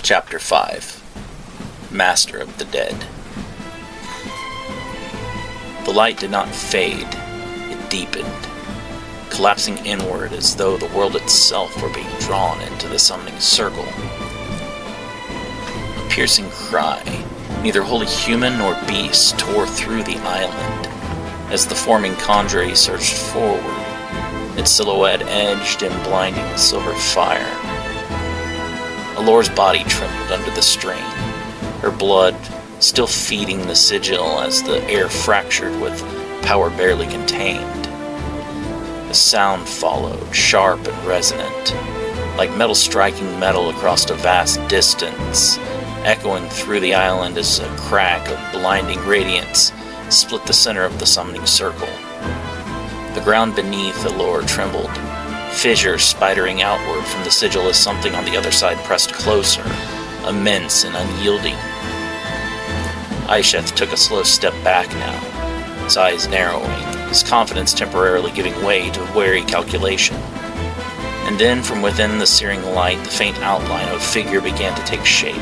Chapter 5 Master of the Dead. The light did not fade, it deepened, collapsing inward as though the world itself were being drawn into the summoning circle. A piercing cry, neither wholly human nor beast, tore through the island as the forming conjurer surged forward, its silhouette edged and blinding with silver fire. Alora's body trembled under the strain, her blood still feeding the sigil as the air fractured with power barely contained. A sound followed, sharp and resonant, like metal striking metal across a vast distance, echoing through the island as a crack of blinding radiance split the center of the summoning circle. The ground beneath Alora trembled, fissures spidering outward from the sigil as something on the other side pressed closer, immense and unyielding. Aisheth took a slow step back now, his eyes narrowing, his confidence temporarily giving way to wary calculation. And then, from within the searing light, the faint outline of a figure began to take shape.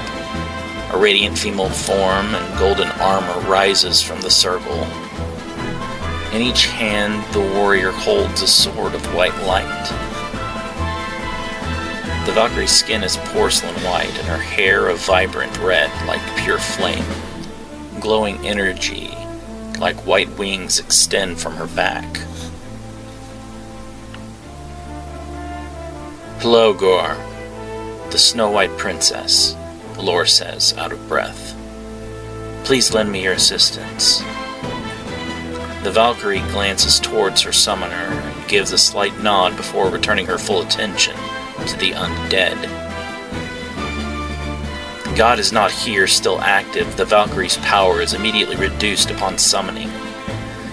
A radiant female form and golden armor rises from the circle. In each hand, the warrior holds a sword of white light. The Valkyrie's skin is porcelain white, and her hair a vibrant red, like pure flame. Glowing energy, like white wings, extend from her back. "Hello, Gore," the snow-white princess, Alora says, out of breath. "Please lend me your assistance." The Valkyrie glances towards her summoner and gives a slight nod before returning her full attention to the undead. God is not here, still active. The Valkyrie's power is immediately reduced upon summoning.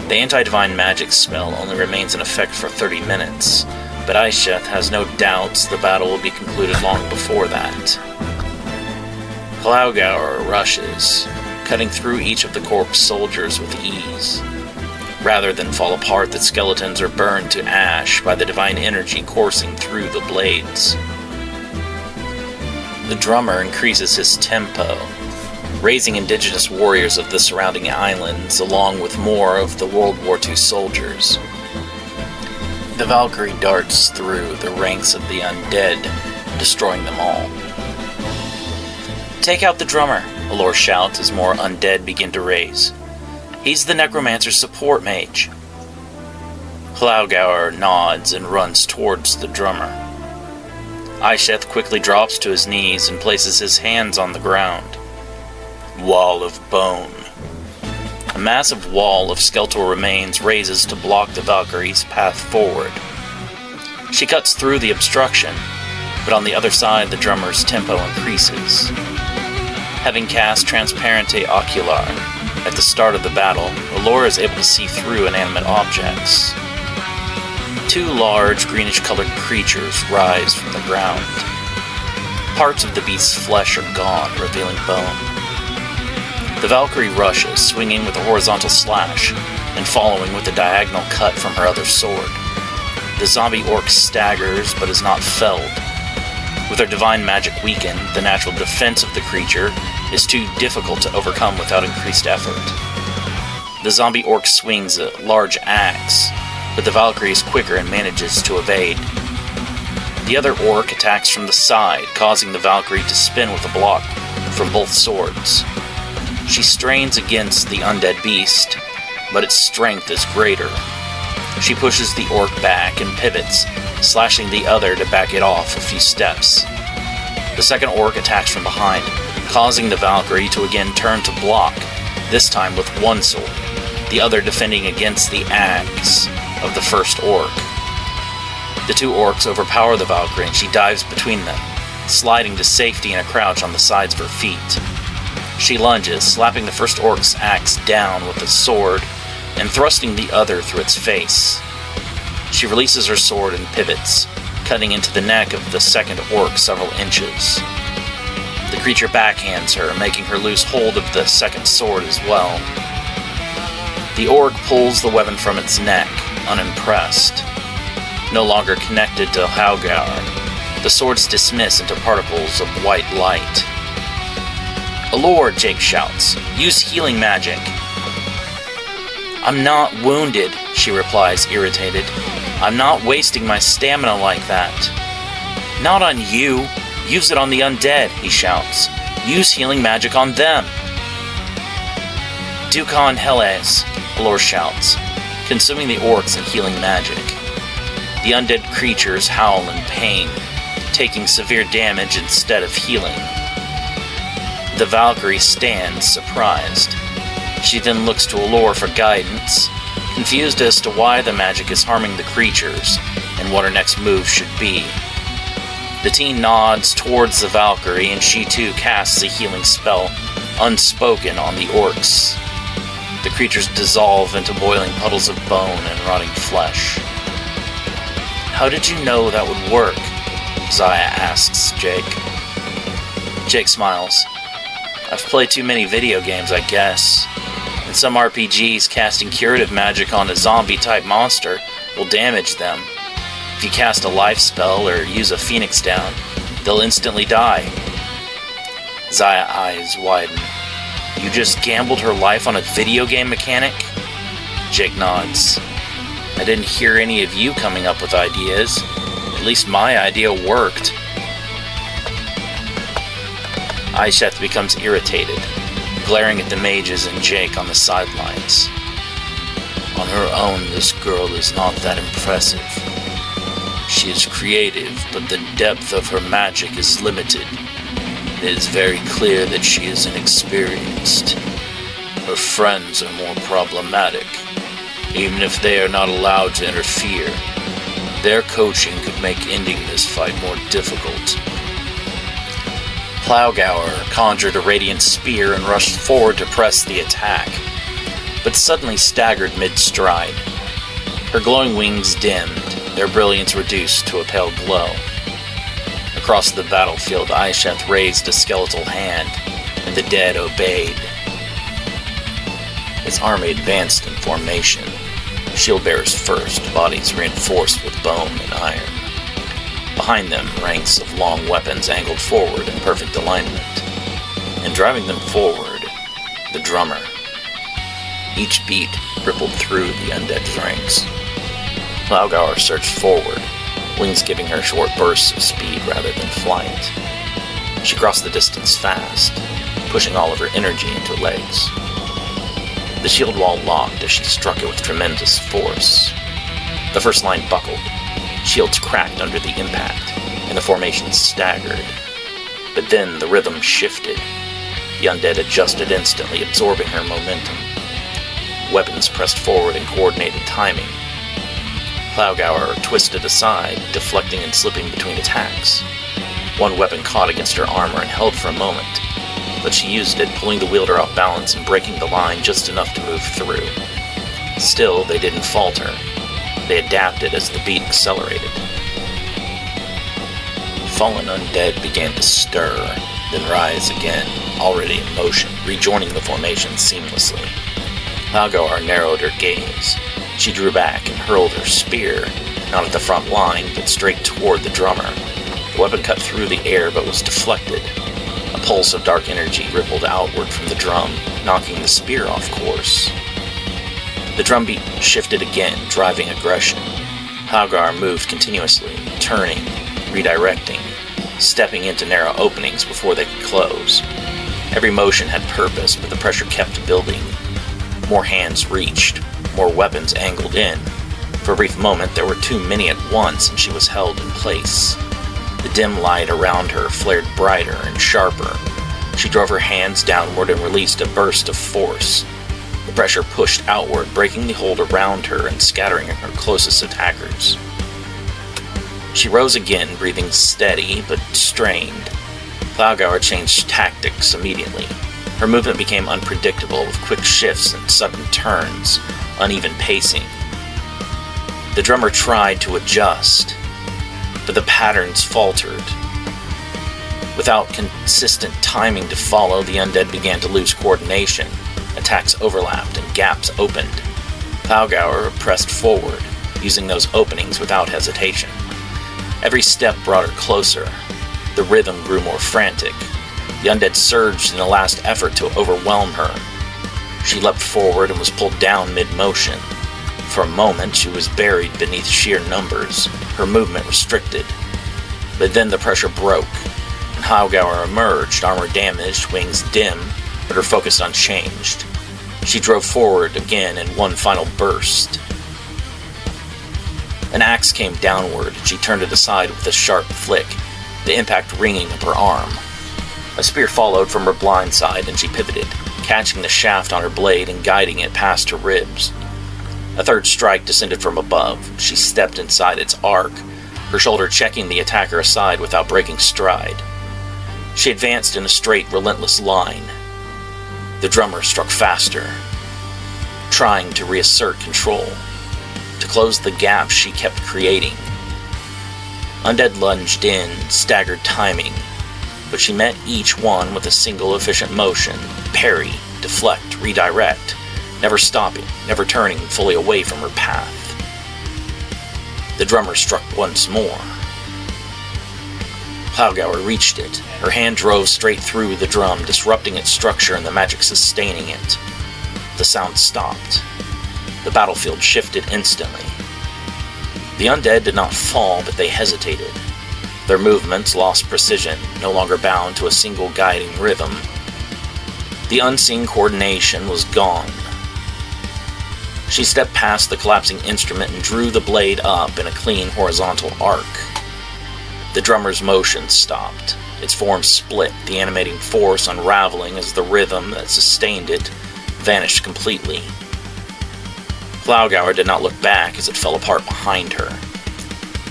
The anti-divine magic spell only remains in effect for 30 minutes, but Aisheth has no doubts the battle will be concluded long before that. Hlaugauer rushes, cutting through each of the corpse soldiers with ease. Rather than fall apart, the skeletons are burned to ash by the divine energy coursing through the blades. The drummer increases his tempo, raising indigenous warriors of the surrounding islands along with more of the World War II soldiers. The Valkyrie darts through the ranks of the undead, destroying them all. "Take out the drummer," Alora shouts as more undead begin to raise. "He's the necromancer's support mage." Hlaugauer nods and runs towards the drummer. Aisheth quickly drops to his knees and places his hands on the ground. Wall of bone. A massive wall of skeletal remains raises to block the Valkyrie's path forward. She cuts through the obstruction, but on the other side the drummer's tempo increases. Having cast Transparente Ocular at the start of the battle, Alora is able to see through inanimate objects. Two large, greenish-colored creatures rise from the ground. Parts of the beast's flesh are gone, revealing bone. The Valkyrie rushes, swinging with a horizontal slash, and following with a diagonal cut from her other sword. The zombie orc staggers, but is not felled. With her divine magic weakened, the natural defense of the creature is too difficult to overcome without increased effort. The zombie orc swings a large axe, but the Valkyrie is quicker and manages to evade. The other orc attacks from the side, causing the Valkyrie to spin with a block from both swords. She strains against the undead beast, but its strength is greater. She pushes the orc back and pivots, slashing the other to back it off a few steps. The second orc attacks from behind, causing the Valkyrie to again turn to block, this time with one sword, the other defending against the axe of the first orc. The two orcs overpower the Valkyrie and she dives between them, sliding to safety in a crouch on the sides of her feet. She lunges, slapping the first orc's axe down with a sword and thrusting the other through its face. She releases her sword and pivots, cutting into the neck of the second orc several inches. The creature backhands her, making her lose hold of the second sword as well. The orc pulls the weapon from its neck, unimpressed. No longer connected to Hlaugauer, the swords dismiss into particles of white light. Allure, Jake shouts. Use healing magic. I'm not wounded, she replies, irritated. I'm not wasting my stamina like that. Not on you. Use it on the undead, he shouts. Use healing magic on them. Dukan Heles, Allure shouts, consuming the orcs and healing magic. The undead creatures howl in pain, taking severe damage instead of healing. The Valkyrie stands, surprised. She then looks to Allure for guidance, confused as to why the magic is harming the creatures, and what her next move should be. The teen nods towards the Valkyrie, and she too casts a healing spell, unspoken, on the orcs. The creatures dissolve into boiling puddles of bone and rotting flesh. How did you know that would work? Zaya asks Jake. Jake smiles. I've played too many video games, I guess. In some RPGs, casting curative magic on a zombie-type monster will damage them. If you cast a life spell or use a phoenix down, they'll instantly die. Zaya eyes widen. You just gambled her life on a video game mechanic? Jake nods. I didn't hear any of you coming up with ideas. At least my idea worked. Aisheth becomes irritated, glaring at the mages and Jake on the sidelines. On her own, this girl is not that impressive. She is creative, but the depth of her magic is limited. It is very clear that she is inexperienced. Her friends are more problematic, even if they are not allowed to interfere. Their coaching could make ending this fight more difficult. Plowgower conjured a radiant spear and rushed forward to press the attack, but suddenly staggered mid-stride. Her glowing wings dimmed, their brilliance reduced to a pale glow. Across the battlefield, Aisheth raised a skeletal hand, and the dead obeyed. His army advanced in formation, shield bearers first, bodies reinforced with bone and iron. Behind them, ranks of long weapons angled forward in perfect alignment, and driving them forward, the drummer. Each beat rippled through the undead's ranks. Plowgower surged forward, wings giving her short bursts of speed rather than flight. She crossed the distance fast, pushing all of her energy into her legs. The shield wall locked as she struck it with tremendous force. The first line buckled, shields cracked under the impact, and the formation staggered. But then the rhythm shifted. The undead adjusted instantly, absorbing her momentum. Weapons pressed forward in coordinated timing. Plowgower twisted aside, deflecting and slipping between attacks. One weapon caught against her armor and held for a moment, but she used it, pulling the wielder off balance and breaking the line just enough to move through. Still, they didn't falter. They adapted as the beat accelerated. Fallen undead began to stir, then rise again, already in motion, rejoining the formation seamlessly. Plowgower narrowed her gaze. She drew back and hurled her spear, not at the front line, but straight toward the drummer. The weapon cut through the air but was deflected. A pulse of dark energy rippled outward from the drum, knocking the spear off course. The drum beat shifted again, driving aggression. Plowgower moved continuously, turning, redirecting, stepping into narrow openings before they could close. Every motion had purpose, but the pressure kept building. More hands reached, more weapons angled in. For a brief moment, there were too many at once, and she was held in place. The dim light around her flared brighter and sharper. She drove her hands downward and released a burst of force. The pressure pushed outward, breaking the hold around her and scattering her closest attackers. She rose again, breathing steady but strained. Plowgower changed tactics immediately. Her movement became unpredictable, with quick shifts and sudden turns, uneven pacing. The drummer tried to adjust, but the patterns faltered. Without consistent timing to follow, the undead began to lose coordination. Attacks overlapped and gaps opened. Plowgower pressed forward, using those openings without hesitation. Every step brought her closer. The rhythm grew more frantic. The undead surged in a last effort to overwhelm her. She leapt forward and was pulled down mid-motion. For a moment, she was buried beneath sheer numbers, her movement restricted. But then the pressure broke, and Haugauer emerged, armor damaged, wings dim, but her focus unchanged. She drove forward again in one final burst. An axe came downward, and she turned it aside with a sharp flick, the impact ringing up her arm. A spear followed from her blind side, and she pivoted, catching the shaft on her blade and guiding it past her ribs. A third strike descended from above. She stepped inside its arc, her shoulder checking the attacker aside without breaking stride. She advanced in a straight, relentless line. The drummer struck faster, trying to reassert control, to close the gap she kept creating. Undead lunged in, staggered timing, but she met each one with a single efficient motion, parry, deflect, redirect, never stopping, never turning fully away from her path. The drummer struck once more. Haugauer reached it. Her hand drove straight through the drum, disrupting its structure and the magic sustaining it. The sound stopped. The battlefield shifted instantly. The undead did not fall, but they hesitated. Their movements lost precision, no longer bound to a single guiding rhythm. The unseen coordination was gone. She stepped past the collapsing instrument and drew the blade up in a clean horizontal arc. The drummer's motion stopped. Its form split, the animating force unraveling as the rhythm that sustained it vanished completely. Haugauer did not look back as it fell apart behind her.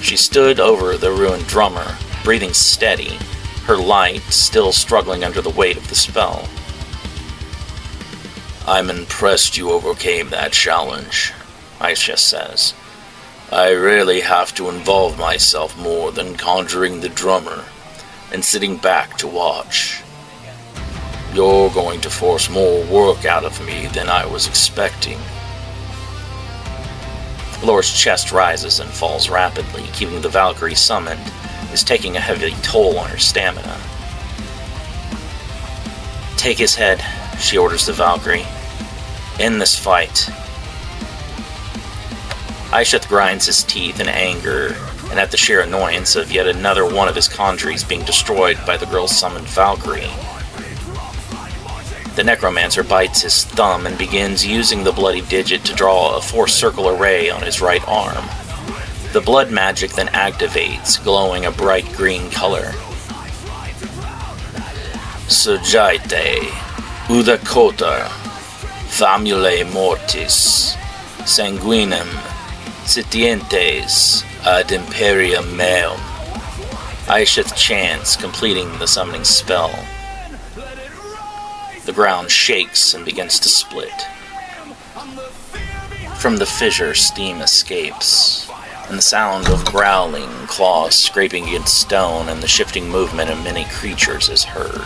She stood over the ruined drummer, breathing steady, her light still struggling under the weight of the spell. "I'm impressed you overcame that challenge," Aisha says. "I rarely have to involve myself more than conjuring the drummer and sitting back to watch. You're going to force more work out of me than I was expecting." Lore's chest rises and falls rapidly, keeping the Valkyrie summoned is taking a heavy toll on her stamina. "Take his head," she orders the Valkyrie. "End this fight." Aisheth grinds his teeth in anger and at the sheer annoyance of yet another one of his conjuries being destroyed by the girl's summoned Valkyrie. The necromancer bites his thumb and begins using the bloody digit to draw a four-circle array on his right arm. The blood magic then activates, glowing a bright green color. "Sujaite, Udacota, famulae mortis, sanguinem, sitientes ad imperium meum." Aisheth chants, completing the summoning spell. The ground shakes and begins to split. From the fissure, steam escapes, and the sound of growling claws scraping against stone and the shifting movement of many creatures is heard.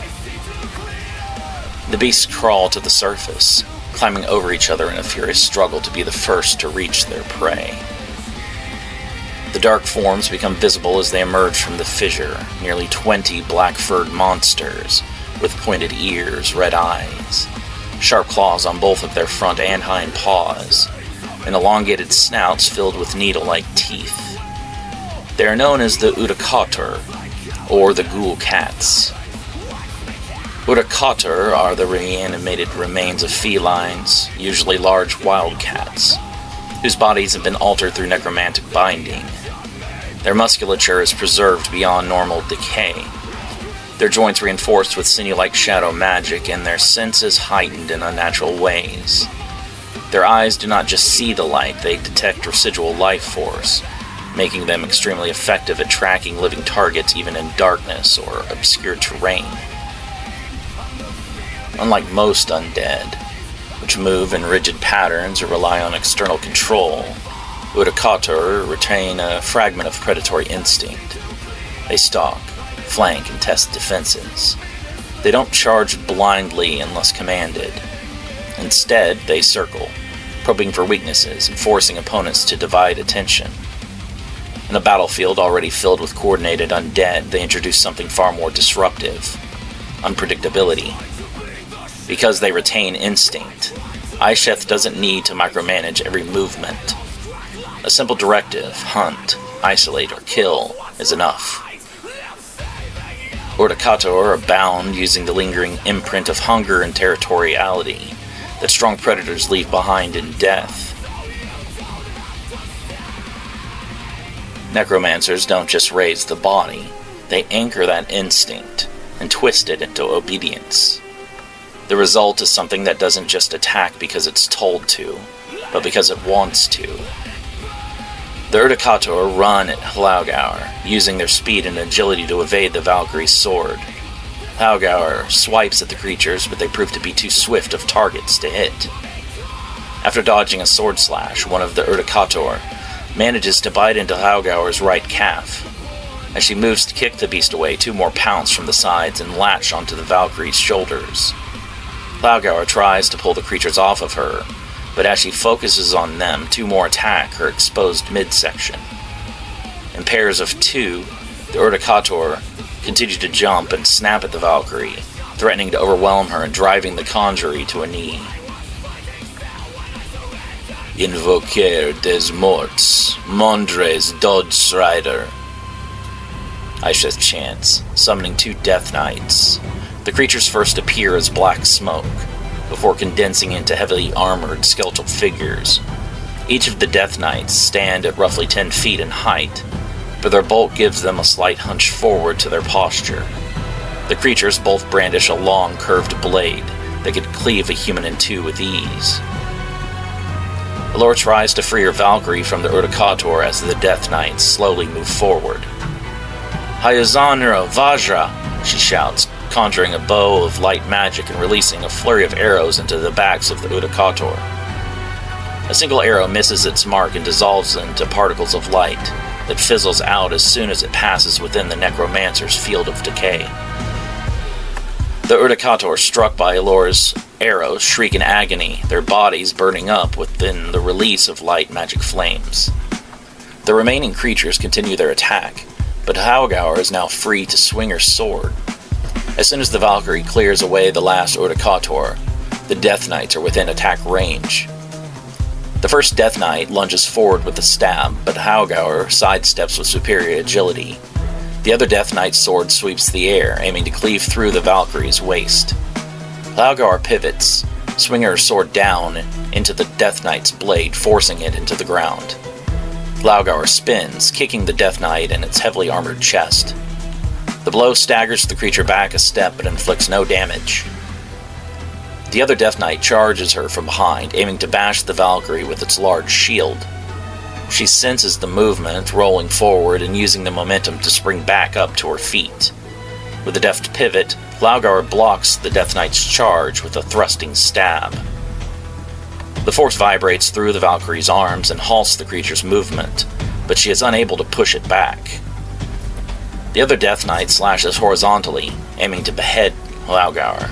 The beasts crawl to the surface, climbing over each other in a furious struggle to be the first to reach their prey. The dark forms become visible as they emerge from the fissure, nearly 20 black-furred monsters, with pointed ears, red eyes, sharp claws on both of their front and hind paws, and elongated snouts filled with needle-like teeth. They are known as the Udakator, or the Ghoul Cats. Udakator are the reanimated remains of felines, usually large wild cats, whose bodies have been altered through necromantic binding. Their musculature is preserved beyond normal decay, their joints reinforced with sinew-like shadow magic, and their senses heightened in unnatural ways. Their eyes do not just see the light, they detect residual life force, making them extremely effective at tracking living targets even in darkness or obscure terrain. Unlike most undead, which move in rigid patterns or rely on external control, Udakator retain a fragment of predatory instinct. They stalk, flank, and test defenses. They don't charge blindly unless commanded. Instead, they circle, probing for weaknesses and forcing opponents to divide attention. In a battlefield already filled with coordinated undead, they introduce something far more disruptive. unpredictability. Because they retain instinct, Aisheth doesn't need to micromanage every movement. A simple directive, hunt, isolate, or kill, is enough. Urticator abound using the lingering imprint of hunger and territoriality that strong predators leave behind in death. Necromancers don't just raise the body, they anchor that instinct and twist it into obedience. The result is something that doesn't just attack because it's told to, but because it wants to. The Urticator run at Hlaugauer, using their speed and agility to evade the Valkyrie's sword. Hlaugauer swipes at the creatures, but they prove to be too swift of targets to hit. After dodging a sword slash, one of the Urticator manages to bite into Hlaugauer's right calf. As she moves to kick the beast away, two more pounce from the sides and latch onto the Valkyrie's shoulders. Hlaugauer tries to pull the creatures off of her, but as she focuses on them, two more attack her exposed midsection. In pairs of two, the Urticator continue to jump and snap at the Valkyrie, threatening to overwhelm her and driving the conjurer to a knee. Invoker des Morts, Mondres Doddsrider. Aisheth chants, summoning two Death Knights. The creatures first appear as black smoke, before condensing into heavily armored skeletal figures. Each of the Death Knights stand at roughly 10 feet in height, but their bulk gives them a slight hunch forward to their posture. The creatures both brandish a long, curved blade that could cleave a human in two with ease. Allure tries to free her Valkyrie from the Urticator as the Death Knights slowly move forward. Hayazanra Vajra, she shouts, conjuring a bow of light magic and releasing a flurry of arrows into the backs of the Urticator. A single arrow misses its mark and dissolves into particles of light that fizzles out as soon as it passes within the Necromancer's field of decay. The Urticator struck by Allure's arrows shriek in agony, their bodies burning up within the release of light magic flames. The remaining creatures continue their attack, but Hlaugauer is now free to swing her sword. As soon as the Valkyrie clears away the last Urticator, the Death Knights are within attack range. The first Death Knight lunges forward with a stab, but Hlaugauer sidesteps with superior agility. The other Death Knight's sword sweeps the air, aiming to cleave through the Valkyrie's waist. Hlaugauer pivots, swinging her sword down into the Death Knight's blade, forcing it into the ground. Hlaugauer spins, kicking the Death Knight in its heavily armored chest. The blow staggers the creature back a step but inflicts no damage. The other Death Knight charges her from behind, aiming to bash the Valkyrie with its large shield. She senses the movement, rolling forward and using the momentum to spring back up to her feet. With a deft pivot, Hlaugauer blocks the Death Knight's charge with a thrusting stab. The force vibrates through the Valkyrie's arms and halts the creature's movement, but she is unable to push it back. The other Death Knight slashes horizontally, aiming to behead Hlaugauer.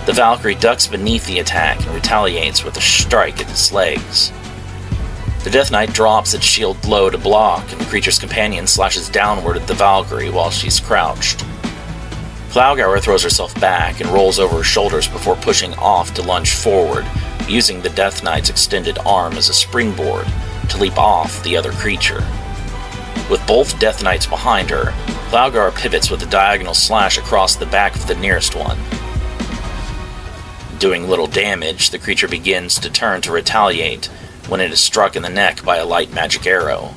The Valkyrie ducks beneath the attack and retaliates with a strike at its legs. The Death Knight drops its shield low to block, and the creature's companion slashes downward at the Valkyrie while she's crouched. Hlaugauer throws herself back and rolls over her shoulders before pushing off to lunge forward, using the Death Knight's extended arm as a springboard to leap off the other creature. With both Death Knights behind her, Hlaugauer pivots with a diagonal slash across the back of the nearest one. Doing little damage, the creature begins to turn to retaliate when it is struck in the neck by a light magic arrow.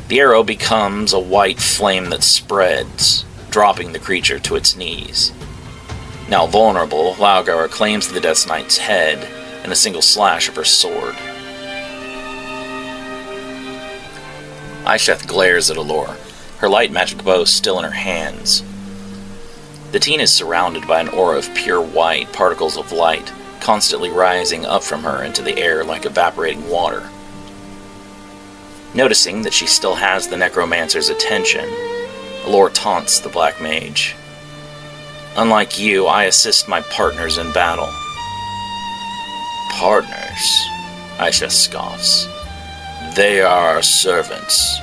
The arrow becomes a white flame that spreads, dropping the creature to its knees. Now vulnerable, Hlaugauer claims the Death Knight's head in a single slash of her sword. Aisheth glares at Allure, her light magic bow still in her hands. The teen is surrounded by an aura of pure white particles of light, constantly rising up from her into the air like evaporating water. Noticing that she still has the Necromancer's attention, Allure taunts the Black Mage. Unlike you, I assist my partners in battle. Partners? Aisheth scoffs. They are our servants.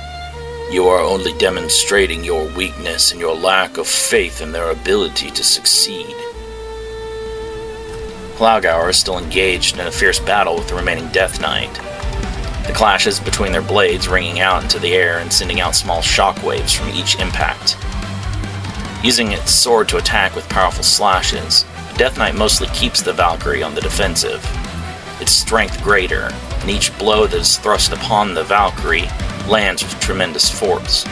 You are only demonstrating your weakness and your lack of faith in their ability to succeed. Hlaugauer is still engaged in a fierce battle with the remaining Death Knight. The clashes between their blades ringing out into the air and sending out small shockwaves from each impact. Using its sword to attack with powerful slashes, the Death Knight mostly keeps the Valkyrie on the defensive, its strength greater, and each blow that is thrust upon the Valkyrie lands with tremendous force.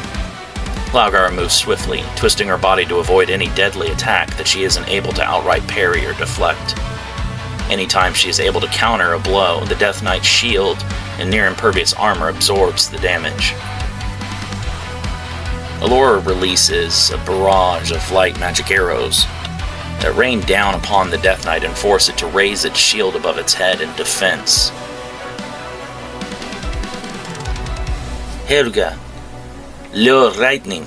Hlaugauer moves swiftly, twisting her body to avoid any deadly attack that she isn't able to outright parry or deflect. Anytime she is able to counter a blow, the Death Knight's shield and near-impervious armor absorbs the damage. Allura releases a barrage of light magic arrows that rain down upon the Death Knight and force it to raise its shield above its head in defense. Helga, Lure Lightning.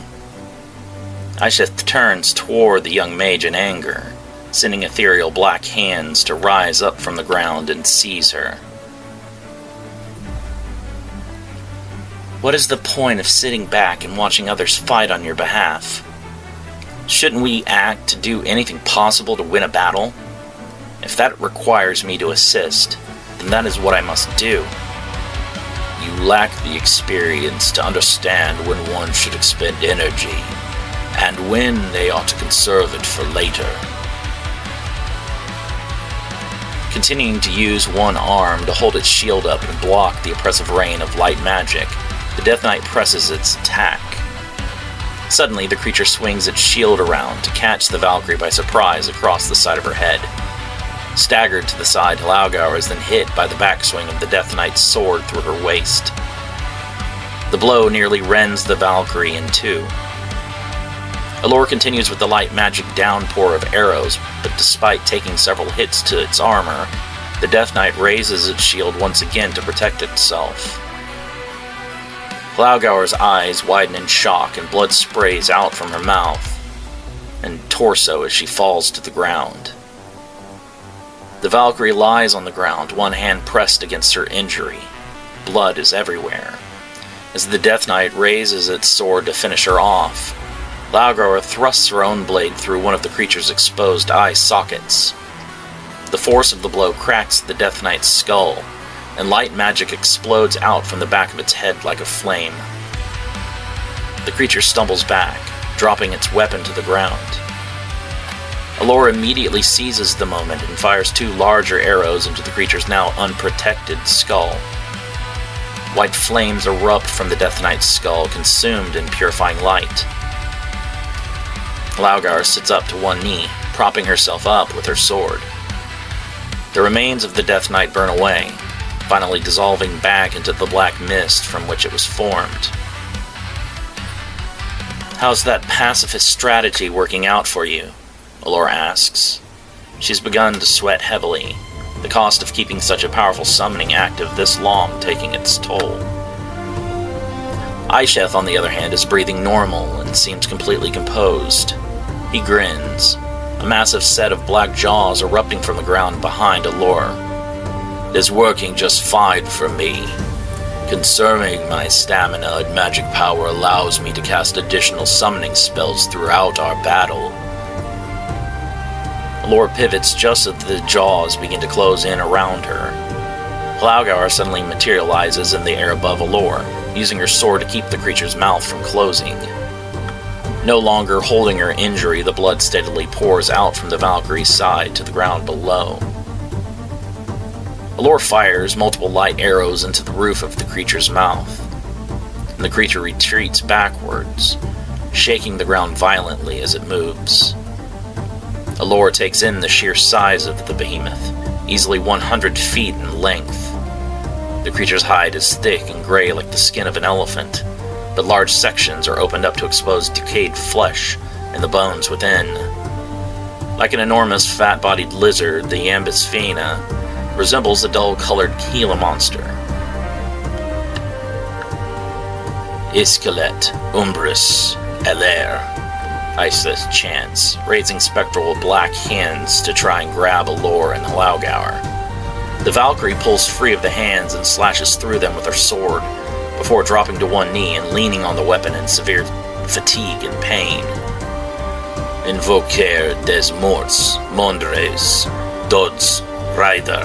Aisheth turns toward the young mage in anger, sending ethereal black hands to rise up from the ground and seize her. What is the point of sitting back and watching others fight on your behalf? Shouldn't we act to do anything possible to win a battle? If that requires me to assist, then that is what I must do. You lack the experience to understand when one should expend energy, and when they ought to conserve it for later. Continuing to use one arm to hold its shield up and block the oppressive rain of light magic, the Death Knight presses its attack. Suddenly, the creature swings its shield around to catch the Valkyrie by surprise across the side of her head. Staggered to the side, Hlaugauer is then hit by the backswing of the Death Knight's sword through her waist. The blow nearly rends the Valkyrie in two. Allura continues with the light magic downpour of arrows, but despite taking several hits to its armor, the Death Knight raises its shield once again to protect itself. Hlaugauer's eyes widen in shock and blood sprays out from her mouth and torso as she falls to the ground. The Valkyrie lies on the ground, one hand pressed against her injury. Blood is everywhere. As the Death Knight raises its sword to finish her off, Hlaugauer thrusts her own blade through one of the creature's exposed eye sockets. The force of the blow cracks the Death Knight's skull, and light magic explodes out from the back of its head like a flame. The creature stumbles back, dropping its weapon to the ground. Allura immediately seizes the moment and fires two larger arrows into the creature's now unprotected skull. White flames erupt from the Death Knight's skull, consumed in purifying light. Hlaugauer sits up to one knee, propping herself up with her sword. The remains of the Death Knight burn away, finally dissolving back into the black mist from which it was formed. How's that pacifist strategy working out for you? Allura asks. She's begun to sweat heavily, the cost of keeping such a powerful summoning active this long taking its toll. Aisheth, on the other hand, is breathing normal and seems completely composed. He grins, a massive set of black jaws erupting from the ground behind Allura. It is working just fine for me. Conserving my stamina and magic power allows me to cast additional summoning spells throughout our battle. Allura pivots just as the jaws begin to close in around her. Hlaugauer suddenly materializes in the air above Allura, using her sword to keep the creature's mouth from closing. No longer holding her injury, the blood steadily pours out from the Valkyrie's side to the ground below. Allura fires multiple light arrows into the roof of the creature's mouth, and the creature retreats backwards, shaking the ground violently as it moves. Allura takes in the sheer size of the behemoth, easily 100 feet in length. The creature's hide is thick and gray like the skin of an elephant, but large sections are opened up to expose decayed flesh and the bones within. Like an enormous fat-bodied lizard, the Ambisphena resembles a dull-colored Gila monster. Iskelet umbris alair, Aisheth chants, raising spectral black hands to try and grab Allura and Hlaugauer. The Valkyrie pulls free of the hands and slashes through them with her sword, before dropping to one knee and leaning on the weapon in severe fatigue and pain. Invocar des morts, mondres, dods, rider.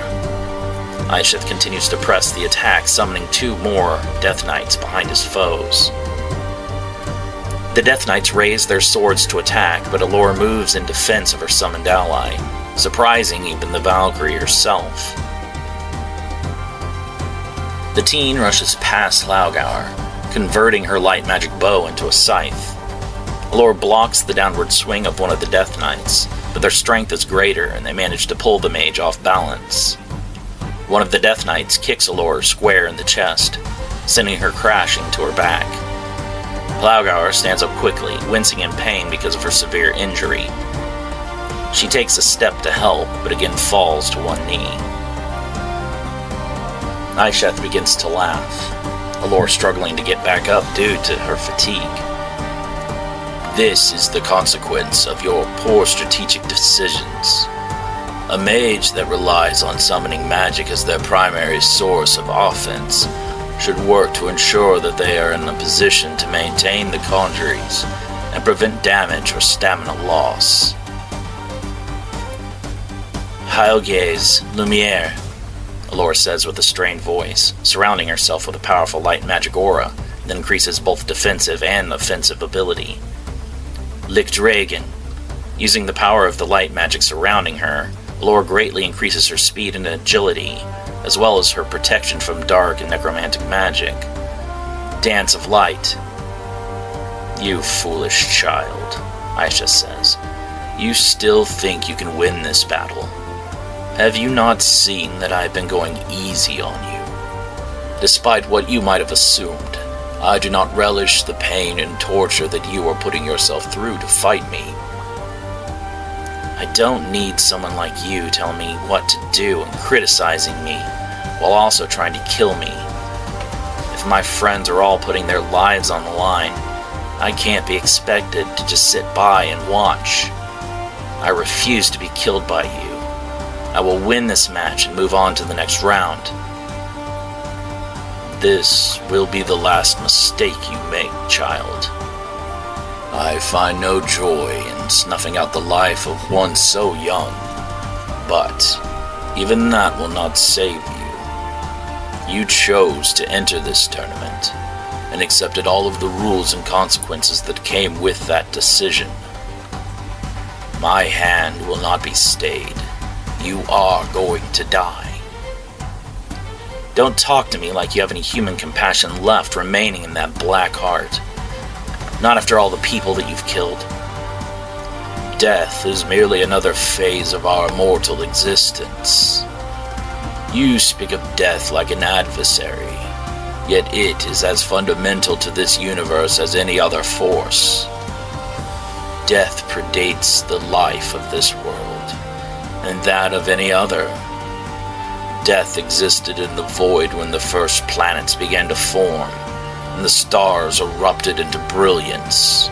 Aisheth continues to press the attack, summoning 2 more Death Knights behind his foes. The Death Knights raise their swords to attack, but Allure moves in defense of her summoned ally, surprising even the Valkyrie herself. The teen rushes past Laugauer, converting her light magic bow into a scythe. Allure blocks the downward swing of one of the Death Knights, but their strength is greater and they manage to pull the mage off balance. One of the Death Knights kicks Allure square in the chest, sending her crashing to her back. Laugauer stands up quickly, wincing in pain because of her severe injury. She takes a step to help, but again falls to one knee. Aisheth begins to laugh, Allure struggling to get back up due to her fatigue. This is the consequence of your poor strategic decisions. A mage that relies on summoning magic as their primary source of offense should work to ensure that they are in a position to maintain the conjuries and prevent damage or stamina loss. Heil gaze, lumiere, Allure says with a strained voice, surrounding herself with a powerful light magic aura that increases both defensive and offensive ability. Lichtdragon. Using the power of the light magic surrounding her, Allure greatly increases her speed and agility, as well as her protection from dark and necromantic magic. Dance of Light. You foolish child, Aisha says. You still think you can win this battle. Have you not seen that I've been going easy on you? Despite what you might have assumed, I do not relish the pain and torture that you are putting yourself through to fight me. I don't need someone like you telling me what to do and criticizing me, while also trying to kill me. If my friends are all putting their lives on the line, I can't be expected to just sit by and watch. I refuse to be killed by you. I will win this match and move on to the next round. This will be the last mistake you make, child. I find no joy in snuffing out the life of one so young, but even that will not save you. You chose to enter this tournament, and accepted all of the rules and consequences that came with that decision. My hand will not be stayed. You are going to die. Don't talk to me like you have any human compassion left remaining in that black heart. Not after all the people that you've killed. Death is merely another phase of our mortal existence. You speak of death like an adversary, yet it is as fundamental to this universe as any other force. Death predates the life of this world, and that of any other. Death existed in the void when the first planets began to form, and the stars erupted into brilliance.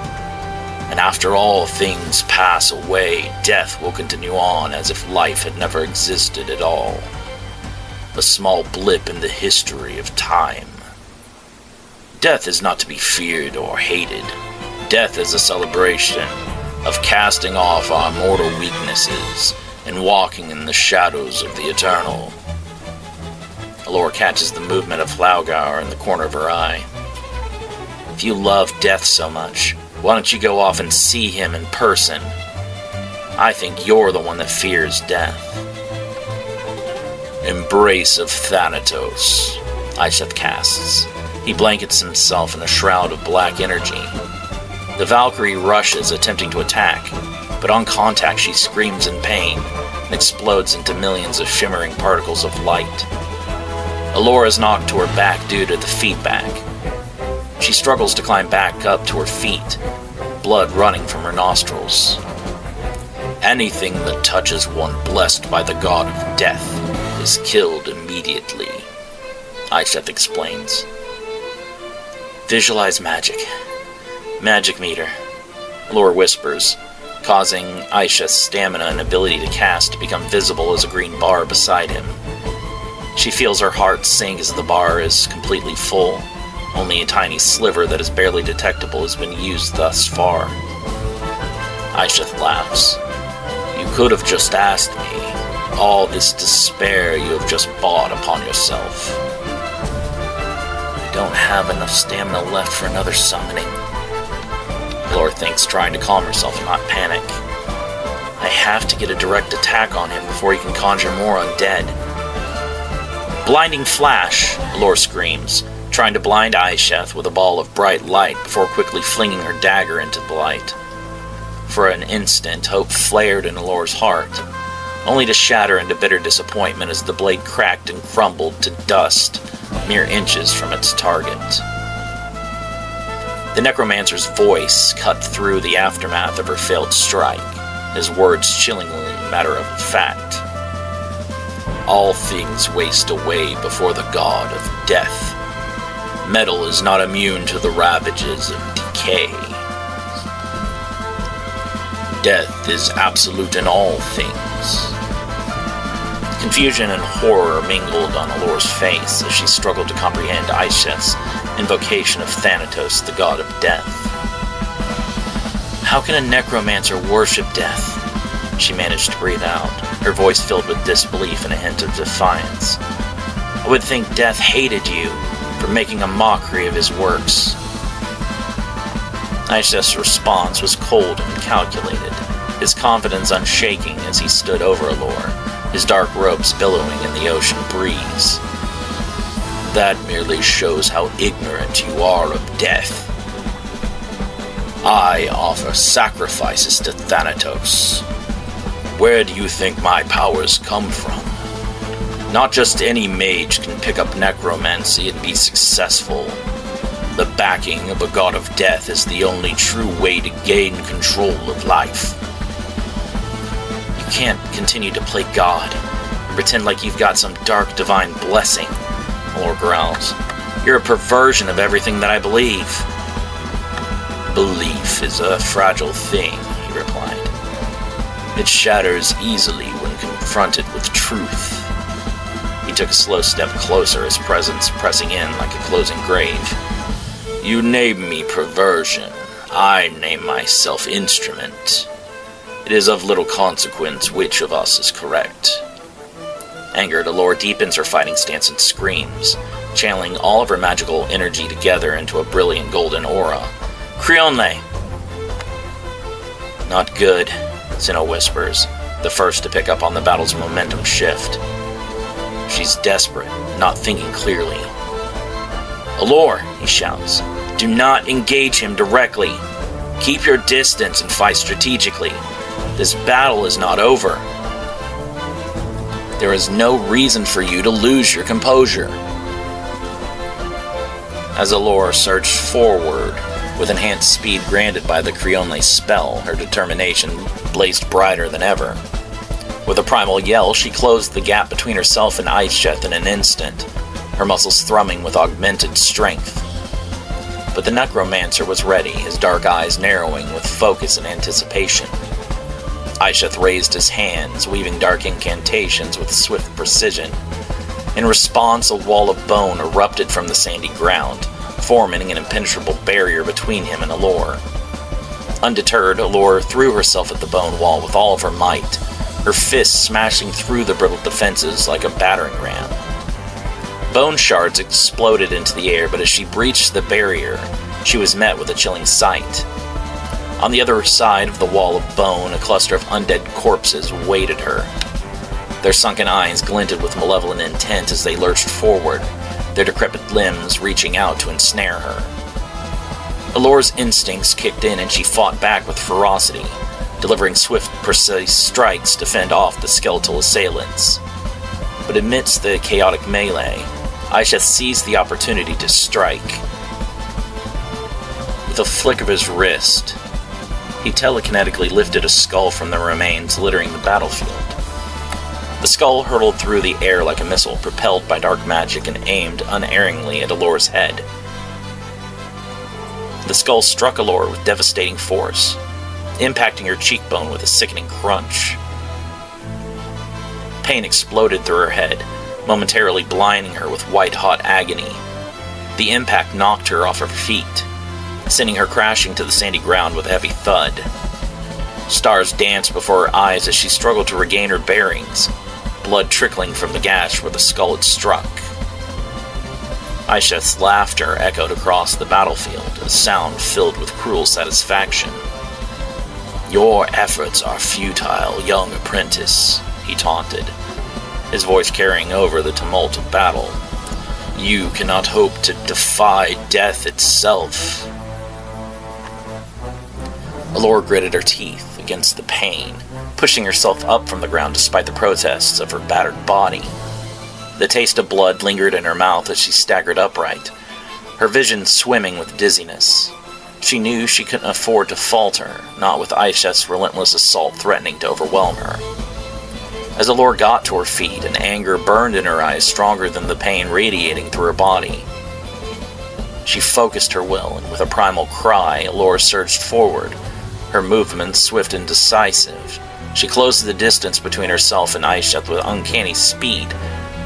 And after all things pass away, death will continue on as if life had never existed at all. A small blip in the history of time. Death is not to be feared or hated. Death is a celebration of casting off our mortal weaknesses and walking in the shadows of the eternal. Allure catches the movement of Laugauer in the corner of her eye. If you love death so much, why don't you go off and see him in person? I think you're the one that fears death. Embrace of Thanatos, Aisheth casts. He blankets himself in a shroud of black energy. The Valkyrie rushes, attempting to attack, but on contact she screams in pain and explodes into millions of shimmering particles of light. Allure is knocked to her back due to the feedback. She struggles to climb back up to her feet, blood running from her nostrils. Anything that touches one blessed by the god of death is killed immediately, Aisheth explains. Visualize magic. Magic meter, Allure whispers, causing Aisheth's stamina and ability to cast to become visible as a green bar beside him. She feels her heart sink as the bar is completely full, Only a tiny sliver that is barely detectable has been used thus far. Aisheth laughs. You could have just asked me. All this despair you have just bought upon yourself. I don't have enough stamina left for another summoning. Allure thinks, trying to calm herself and not panic. I have to get a direct attack on him before he can conjure more undead. Blinding flash, Allure screams, trying to blind Aisheth with a ball of bright light before quickly flinging her dagger into the light. For an instant, hope flared in Allure's heart, only to shatter into bitter disappointment as the blade cracked and crumbled to dust mere inches from its target. The necromancer's voice cut through the aftermath of her failed strike, his words chillingly matter-of-fact. All things waste away before the god of death. Metal is not immune to the ravages of decay. Death is absolute in all things. Confusion and horror mingled on Allure's face as she struggled to comprehend Aisheth's invocation of Thanatos, the god of death. How can a necromancer worship death? She managed to breathe out, her voice filled with disbelief and a hint of defiance. I would think death hated you for making a mockery of his works. Aisheth's response was cold and calculated, his confidence unshaking as he stood over Allure, his dark robes billowing in the ocean breeze. That merely shows how ignorant you are of death. I offer sacrifices to Thanatos. Where do you think my powers come from? Not just any mage can pick up necromancy and be successful. The backing of a god of death is the only true way to gain control of life. You can't continue to play God and pretend like you've got some dark divine blessing, Allure growls. You're a perversion of everything that I believe. Belief is a fragile thing, he replied. It shatters easily when confronted with truth. He took a slow step closer, his presence pressing in like a closing grave. You name me perversion. I name myself instrument. It is of little consequence which of us is correct. Angered, Allure deepens her fighting stance and screams, channeling all of her magical energy together into a brilliant golden aura. Crionle! Not good, Sinnoh whispers, the first to pick up on the battle's momentum shift. She's desperate, not thinking clearly. Allure, he shouts, do not engage him directly. Keep your distance and fight strategically. This battle is not over. There is no reason for you to lose your composure. As Allure surged forward, with enhanced speed granted by the Crionle spell, her determination blazed brighter than ever. With a primal yell, she closed the gap between herself and Aisheth in an instant, her muscles thrumming with augmented strength. But the necromancer was ready, his dark eyes narrowing with focus and anticipation. Aisheth raised his hands, weaving dark incantations with swift precision. In response, a wall of bone erupted from the sandy ground, forming an impenetrable barrier between him and Allure. Undeterred, Allure threw herself at the bone wall with all of her might, her fists smashing through the brittle defenses like a battering ram. Bone shards exploded into the air, but as she breached the barrier, she was met with a chilling sight. On the other side of the wall of bone, a cluster of undead corpses awaited her. Their sunken eyes glinted with malevolent intent as they lurched forward, their decrepit limbs reaching out to ensnare her. Allure's instincts kicked in and she fought back with ferocity, delivering swift, precise strikes to fend off the skeletal assailants. But amidst the chaotic melee, Aisheth seized the opportunity to strike. With a flick of his wrist, he telekinetically lifted a skull from the remains littering the battlefield. The skull hurtled through the air like a missile propelled by dark magic and aimed unerringly at Allure's head. The skull struck Allure with devastating force, impacting her cheekbone with a sickening crunch. Pain exploded through her head, momentarily blinding her with white-hot agony. The impact knocked her off her feet, sending her crashing to the sandy ground with a heavy thud. Stars danced before her eyes as she struggled to regain her bearings, blood trickling from the gash where the skull had struck. Aisheth's laughter echoed across the battlefield, a sound filled with cruel satisfaction. "Your efforts are futile, young apprentice," he taunted, his voice carrying over the tumult of battle. "You cannot hope to defy death itself." Allure gritted her teeth against the pain, pushing herself up from the ground despite the protests of her battered body. The taste of blood lingered in her mouth as she staggered upright, her vision swimming with dizziness. She knew she couldn't afford to falter, not with Aisheth's relentless assault threatening to overwhelm her. As Allure got to her feet, an anger burned in her eyes stronger than the pain radiating through her body. She focused her will, and with a primal cry, Allure surged forward, her movements swift and decisive. She closed the distance between herself and Aisheth with uncanny speed,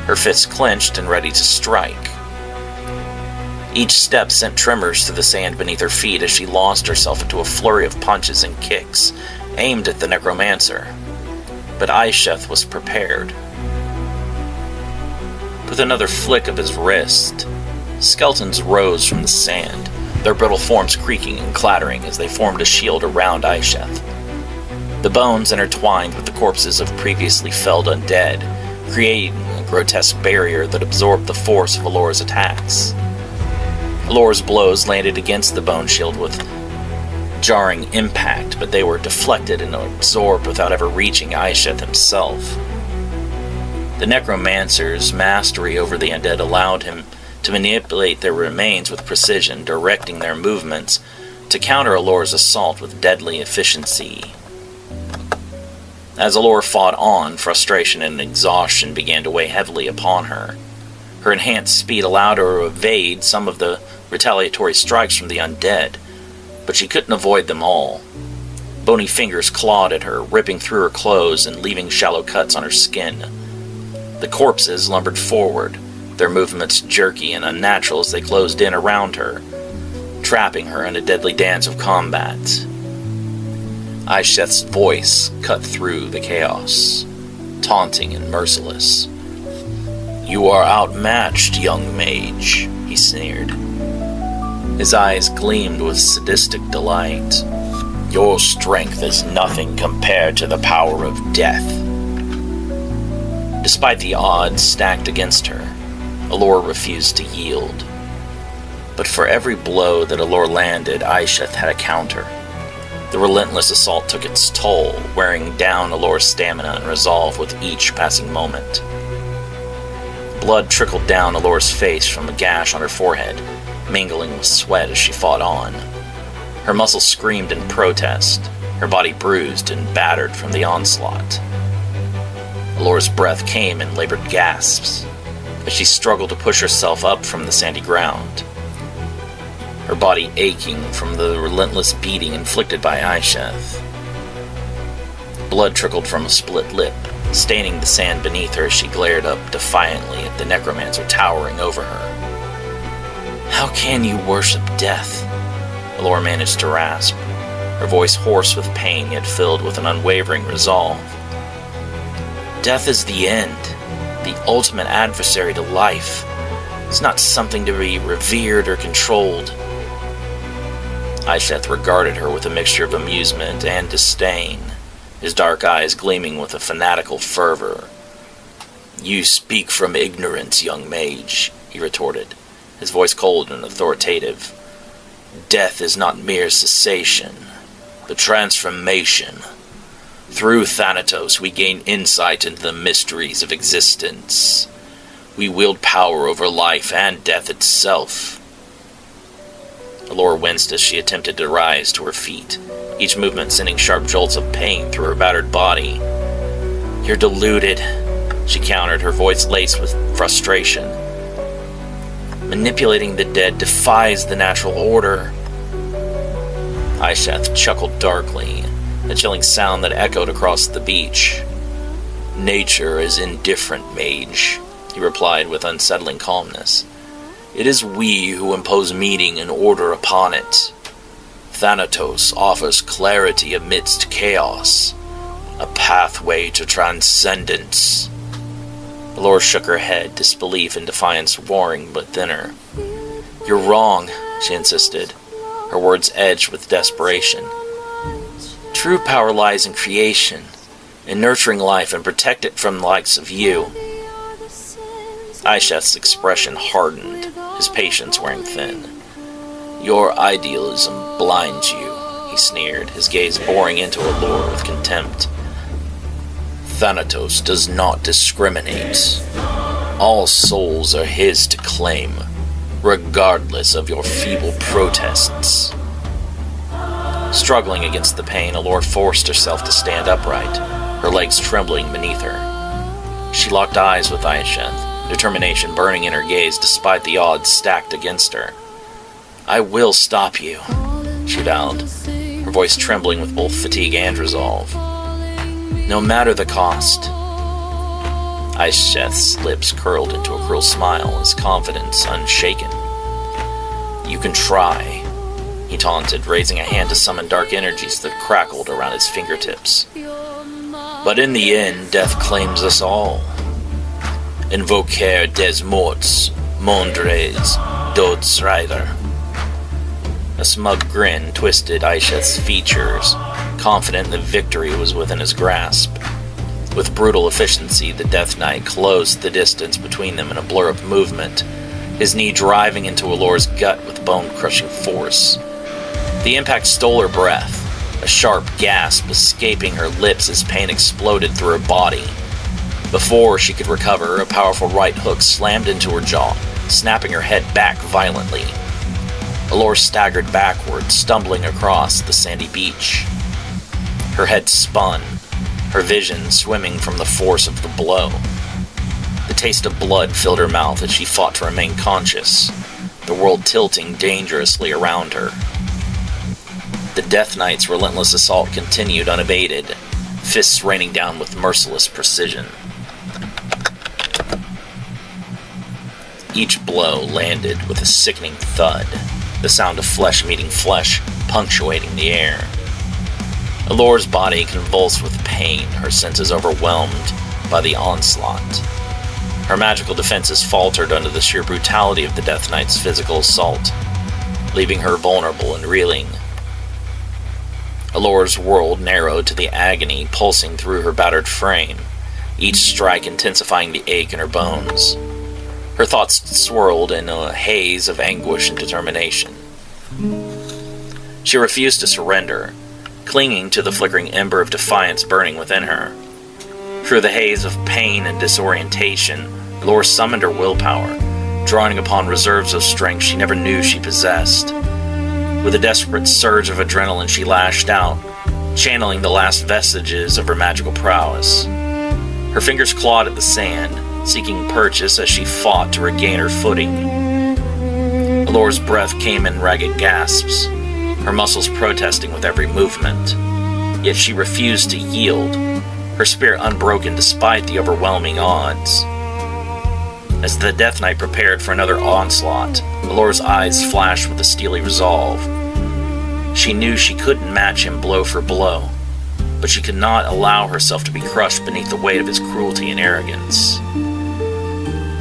her fists clenched and ready to strike. Each step sent tremors through the sand beneath her feet as she lost herself into a flurry of punches and kicks, aimed at the necromancer. But Aisheth was prepared. With another flick of his wrist, skeletons rose from the sand, their brittle forms creaking and clattering as they formed a shield around Aisheth. The bones intertwined with the corpses of previously felled undead, creating a grotesque barrier that absorbed the force of Allure's attacks. Allure's blows landed against the bone shield with jarring impact, but they were deflected and absorbed without ever reaching Aisheth himself. The necromancer's mastery over the undead allowed him to manipulate their remains with precision, directing their movements to counter Allure's assault with deadly efficiency. As Allure fought on, frustration and exhaustion began to weigh heavily upon her. Her enhanced speed allowed her to evade some of the retaliatory strikes from the undead, but she couldn't avoid them all. Bony fingers clawed at her, ripping through her clothes and leaving shallow cuts on her skin. The corpses lumbered forward, their movements jerky and unnatural as they closed in around her, trapping her in a deadly dance of combat. Aisheth's voice cut through the chaos, taunting and merciless. "You are outmatched, young mage," he sneered. His eyes gleamed with sadistic delight. "Your strength is nothing compared to the power of death." Despite the odds stacked against her, Allure refused to yield. But for every blow that Allure landed, Aisheth had a counter. The relentless assault took its toll, wearing down Allure's stamina and resolve with each passing moment. Blood trickled down Allure's face from a gash on her forehead, mingling with sweat as she fought on. Her muscles screamed in protest, her body bruised and battered from the onslaught. Allure's breath came in labored gasps as she struggled to push herself up from the sandy ground, her body aching from the relentless beating inflicted by Aisheth. Blood trickled from a split lip, staining the sand beneath her as she glared up defiantly at the necromancer towering over her. "How can you worship death?" Allure managed to rasp, her voice hoarse with pain yet filled with an unwavering resolve. "Death is the end, the ultimate adversary to life. It's not something to be revered or controlled." Aisheth regarded her with a mixture of amusement and disdain, his dark eyes gleaming with a fanatical fervor. "You speak from ignorance, young mage," he retorted, his voice cold and authoritative. "Death is not mere cessation, but transformation. Through Thanatos, we gain insight into the mysteries of existence. We wield power over life and death itself." Allure winced as she attempted to rise to her feet, each movement sending sharp jolts of pain through her battered body. "You're deluded," she countered, her voice laced with frustration. "Manipulating the dead defies the natural order." Aisheth chuckled darkly, a chilling sound that echoed across the beach. "Nature is indifferent, mage," he replied with unsettling calmness. It is we who impose meaning and order upon it. Thanatos offers clarity amidst chaos, a pathway to transcendence. Allure shook her head, disbelief and defiance roaring within her. You're wrong, she insisted, her words edged with desperation. True power lies in creation, in nurturing life and protect it from the likes of you. Aisheth's expression hardened, his patience wearing thin. Your idealism blinds you, he sneered, his gaze boring into Allure with contempt. Thanatos does not discriminate. All souls are his to claim, regardless of your feeble protests. Struggling against the pain, Allure forced herself to stand upright, her legs trembling beneath her. She locked eyes with Aisheth, determination burning in her gaze despite the odds stacked against her. I will stop you, she vowed, her voice trembling with both fatigue and resolve. No matter the cost. Aisheth's lips curled into a cruel smile, his confidence unshaken. You can try, he taunted, raising a hand to summon dark energies that crackled around his fingertips. But in the end, death claims us all. Invocar des morts, mondres, dods rider. A smug grin twisted Aisheth's features, confident that victory was within his grasp. With brutal efficiency, the Death Knight closed the distance between them in a blur of movement, his knee driving into Allure's gut with bone-crushing force. The impact stole her breath, a sharp gasp escaping her lips as pain exploded through her body. Before she could recover, a powerful right hook slammed into her jaw, snapping her head back violently. Allure staggered backward, stumbling across the sandy beach. Her head spun, her vision swimming from the force of the blow. The taste of blood filled her mouth as she fought to remain conscious, the world tilting dangerously around her. The Death Knight's relentless assault continued unabated, fists raining down with merciless precision. Each blow landed with a sickening thud, the sound of flesh meeting flesh punctuating the air. Allure's body convulsed with pain, her senses overwhelmed by the onslaught. Her magical defenses faltered under the sheer brutality of the Death Knight's physical assault, leaving her vulnerable and reeling. Allure's world narrowed to the agony pulsing through her battered frame, each strike intensifying the ache in her bones. Her thoughts swirled in a haze of anguish and determination. She refused to surrender, clinging to the flickering ember of defiance burning within her. Through the haze of pain and disorientation, Allure summoned her willpower, drawing upon reserves of strength she never knew she possessed. With a desperate surge of adrenaline, she lashed out, channeling the last vestiges of her magical prowess. Her fingers clawed at the sand, seeking purchase as she fought to regain her footing. Allure's breath came in ragged gasps, her muscles protesting with every movement. Yet she refused to yield, her spirit unbroken despite the overwhelming odds. As the Death Knight prepared for another onslaught, Allure's eyes flashed with a steely resolve. She knew she couldn't match him blow for blow, but she could not allow herself to be crushed beneath the weight of his cruelty and arrogance.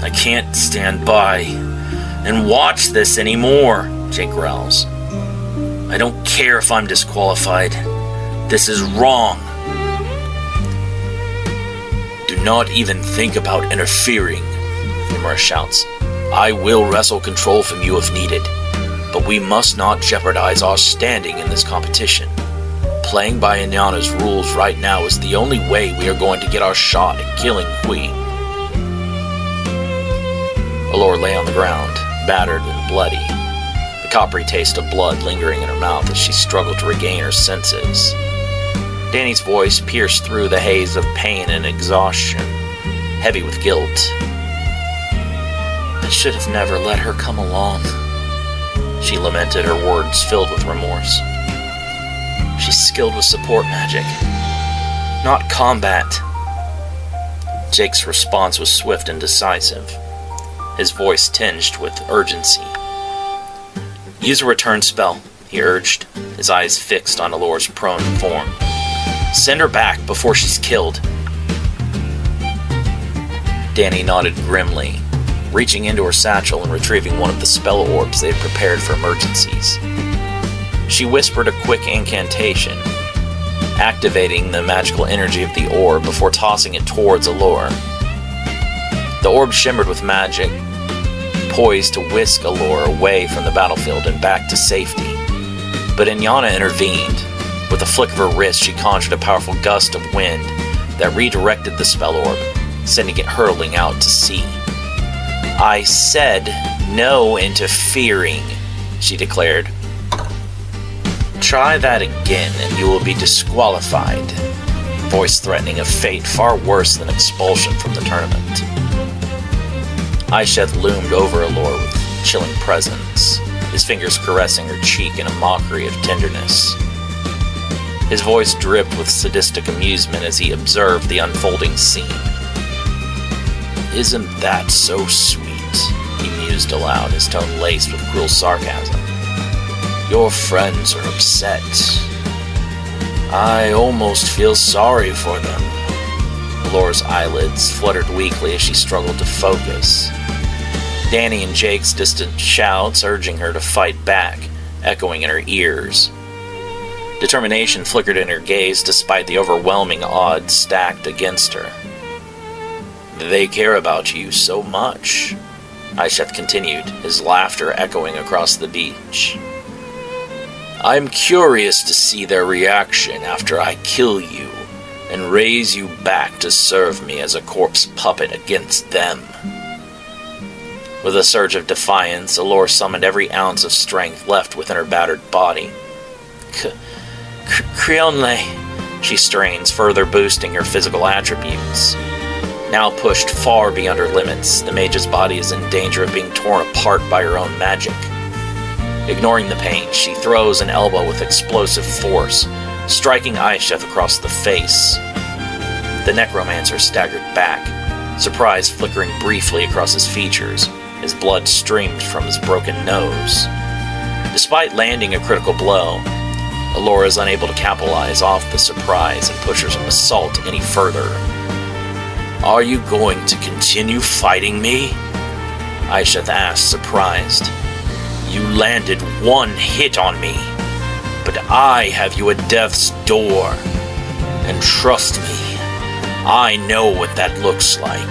I can't stand by and watch this anymore, Jake growls. I don't care if I'm disqualified. This is wrong. Do not even think about interfering, Nimura shouts. I will wrestle control from you if needed, but we must not jeopardize our standing in this competition. Playing by Inyana's rules right now is the only way we are going to get our shot at killing Hui. Allure lay on the ground, battered and bloody, the coppery taste of blood lingering in her mouth as she struggled to regain her senses. Danny's voice pierced through the haze of pain and exhaustion, heavy with guilt. I should have never let her come along, she lamented, her words filled with remorse. She's skilled with support magic, not combat. Jake's response was swift and decisive. his voice tinged with urgency. "Use a return spell," he urged, his eyes fixed on Allora's prone form. "Send her back before she's killed." Danny nodded grimly, reaching into her satchel and retrieving one of the spell orbs they had prepared for emergencies. She whispered a quick incantation, activating the magical energy of the orb before tossing it towards Allura. The orb shimmered with magic, poised to whisk Allura away from the battlefield and back to safety. But Inyana intervened. With a flick of her wrist, she conjured a powerful gust of wind that redirected the spell orb, sending it hurtling out to sea. "I said no interfering," she declared. "Try that again and you will be disqualified," voice threatening a fate far worse than expulsion from the tournament. Aisheth loomed over Allura with chilling presence, his fingers caressing her cheek in a mockery of tenderness. His voice dripped with sadistic amusement as he observed the unfolding scene. "Isn't that so sweet?" he mused aloud, his tone laced with cruel sarcasm. "Your friends are upset. I almost feel sorry for them." Allura's eyelids fluttered weakly as she struggled to focus. Danny and Jake's distant shouts urging her to fight back, echoing in her ears. Determination flickered in her gaze despite the overwhelming odds stacked against her. "They care about you so much," Aisheth continued, his laughter echoing across the beach. "I'm curious to see their reaction after I kill you and raise you back to serve me as a corpse puppet against them." With a surge of defiance, Allura summoned every ounce of strength left within her battered body. "Creonle," she strains, further boosting her physical attributes. Now pushed far beyond her limits, the mage's body is in danger of being torn apart by her own magic. Ignoring the pain, she throws an elbow with explosive force, striking Aisheth across the face. The necromancer staggered back, surprise flickering briefly across his features. His blood streamed from his broken nose. Despite landing a critical blow, Allura is unable to capitalize off the surprise and push her assault any further. "Are you going to continue fighting me?" Aisheth asked, surprised. "You landed one hit on me, but I have you at death's door. And trust me, I know what that looks like."